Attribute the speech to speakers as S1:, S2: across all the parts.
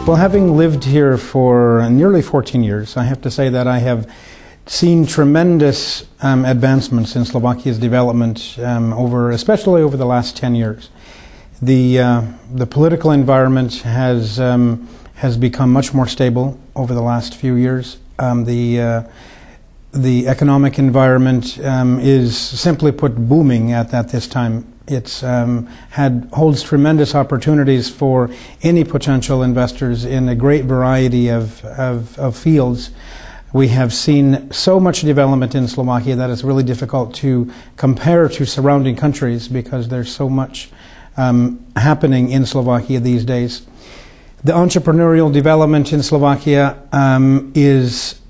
S1: Well, having lived here for nearly 14 years, I have to say that I have seen tremendous advancements in Slovakia's development especially over the last 10 years. The political environment has become much more stable over the last few years. The economic environment is, simply put, booming at this time. It's holds tremendous opportunities for any potential investors in a great variety of fields. We have seen so much development in Slovakia that it's really difficult to compare to surrounding countries because there's so much happening in Slovakia these days. The entrepreneurial development in Slovakia is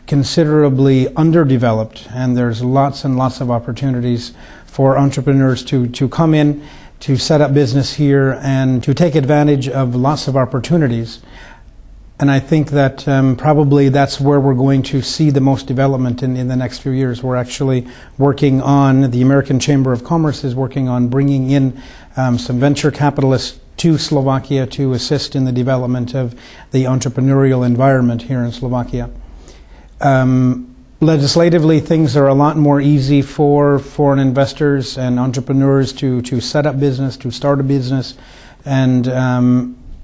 S1: considerably underdeveloped, and there's lots and lots of opportunities for entrepreneurs to come in, to set up business here, and to take advantage of lots of opportunities. And I think that probably that's where we're going to see the most development in the next few years. We're actually working on, the American Chamber of Commerce is working on bringing in some venture capitalists to Slovakia to assist in the development of the entrepreneurial environment here in Slovakia. Legislatively, things are a lot more easy for foreign investors and entrepreneurs to set up business, to start a business, and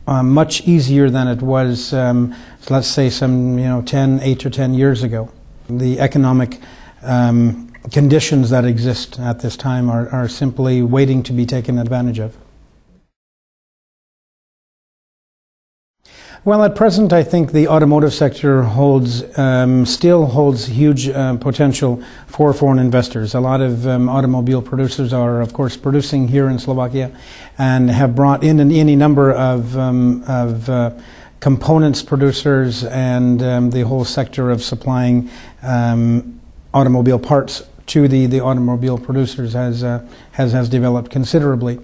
S1: much easier than it was, let's say, some 8 or 10 years ago. The economic conditions that exist at this time are simply waiting to be taken advantage of. Well, at present, I think the automotive sector still holds huge potential for foreign investors. A lot of automobile producers are, of course, producing here in Slovakia and have brought in any number of components producers, and the whole sector of supplying automobile parts to the automobile producers has developed considerably.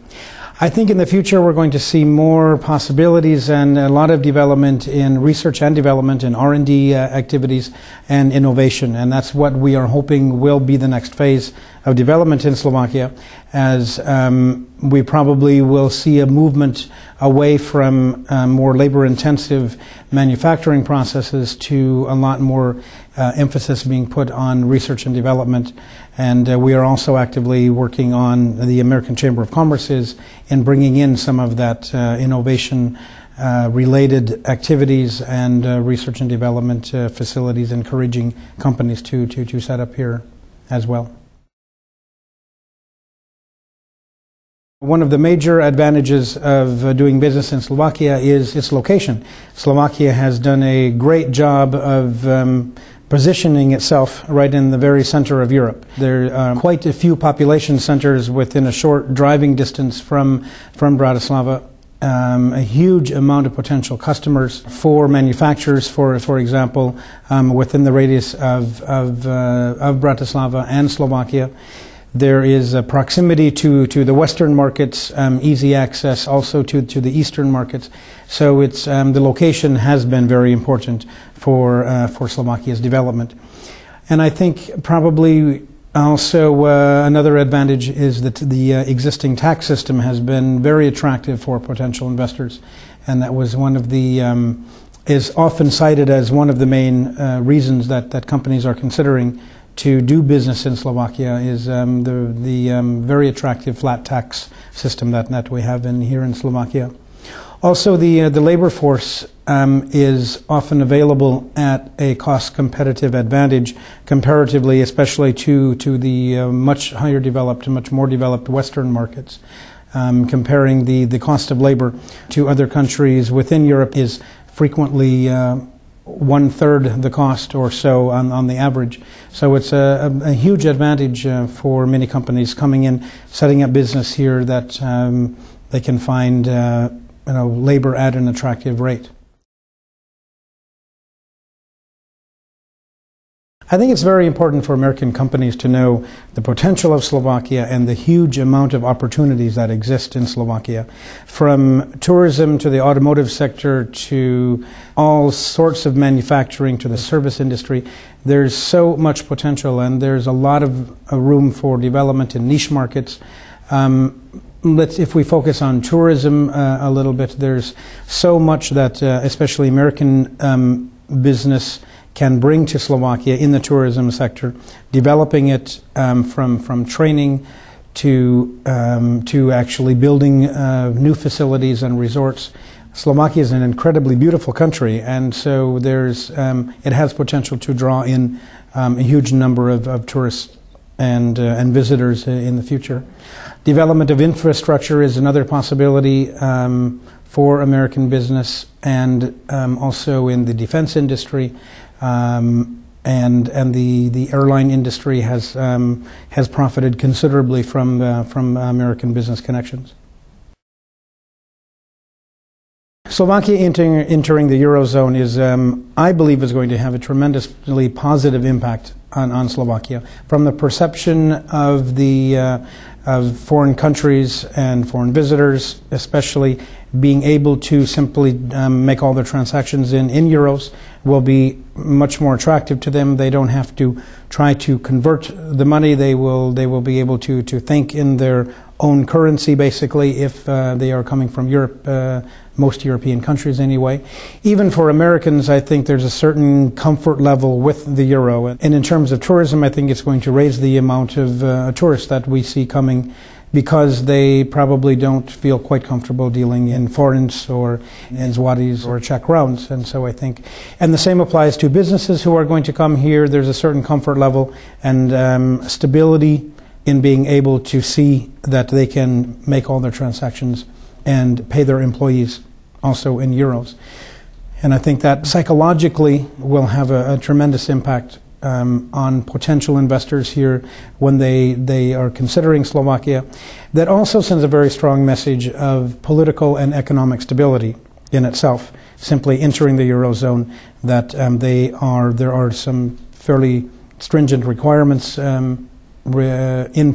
S1: I think in the future we're going to see more possibilities and a lot of development in research and development in R&D activities and innovation, and that's what we are hoping will be the next phase of development in Slovakia, as we probably will see a movement away from more labor-intensive manufacturing processes to a lot more emphasis being put on research and development. And we are also actively working on, the American Chamber of Commerce is, in bringing in some of that innovation related activities and research and development facilities, encouraging companies to set up here as well. One of the major advantages of doing business in Slovakia is its location. Slovakia has done a great job of positioning itself right in the very center of Europe. There are quite a few population centers within a short driving distance from Bratislava. A huge amount of potential customers for manufacturers, for example, within the radius of Bratislava and Slovakia. There is a proximity to the Western markets, easy access also to the Eastern markets. So it's the location has been very important for Slovakia's development. And I think probably also another advantage is that the existing tax system has been very attractive for potential investors, and that was one of the is often cited as one of the main reasons that companies are considering to do business in Slovakia is the very attractive flat tax system that we have here in Slovakia. Also, the labor force is often available at a cost competitive advantage comparatively, especially to the much higher developed, much more developed Western markets. Comparing the cost of labor to other countries within Europe is frequently 1/3 the cost or so on the average. So it's a huge advantage for many companies coming in, setting up business here, that they can find labor at an attractive rate. I think it's very important for American companies to know the potential of Slovakia and the huge amount of opportunities that exist in Slovakia. From tourism to the automotive sector to all sorts of manufacturing to the service industry, there's so much potential, and there's a lot of room for development in niche markets. if we focus on tourism a little bit, there's so much that especially American business can bring to Slovakia in the tourism sector, developing it from training to actually building new facilities and resorts. Slovakia is an incredibly beautiful country, and so it has potential to draw in a huge number of tourists and visitors in the future. Development of infrastructure is another possibility for American business, and also in the defense industry, and the airline industry has profited considerably from American business connections. Slovakia entering the Eurozone is, I believe, is going to have a tremendously positive impact on Slovakia. From the perception of of foreign countries and foreign visitors, especially being able to simply make all their transactions in euros, will be much more attractive to them. They don't have to try to convert the money. They will be able to think in their own currency, basically, if they are coming from Europe, most European countries anyway. Even for Americans, I think there's a certain comfort level with the euro. And in terms of tourism, I think it's going to raise the amount of tourists that we see coming, because they probably don't feel quite comfortable dealing in forints or in zlotys or Czech crowns. And so I think, and the same applies to businesses who are going to come here. There's a certain comfort level and stability in being able to see that they can make all their transactions and pay their employees also in euros. And I think that psychologically will have a tremendous impact on potential investors here when they are considering Slovakia. That also sends a very strong message of political and economic stability in itself, simply entering the Eurozone, that there are some fairly stringent requirements in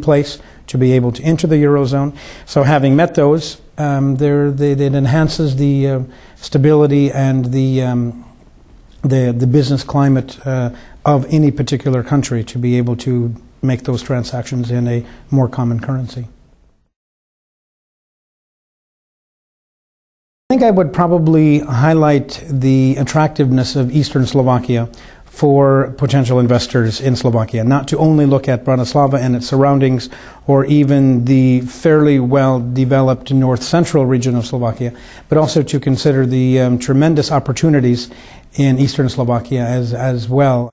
S1: place to be able to enter the Eurozone. So having met those, it enhances the stability and the business climate of any particular country to be able to make those transactions in a more common currency. I think I would probably highlight the attractiveness of Eastern Slovakia for potential investors in Slovakia, not to only look at Bratislava and its surroundings, or even the fairly well-developed north-central region of Slovakia, but also to consider the tremendous opportunities in Eastern Slovakia as well.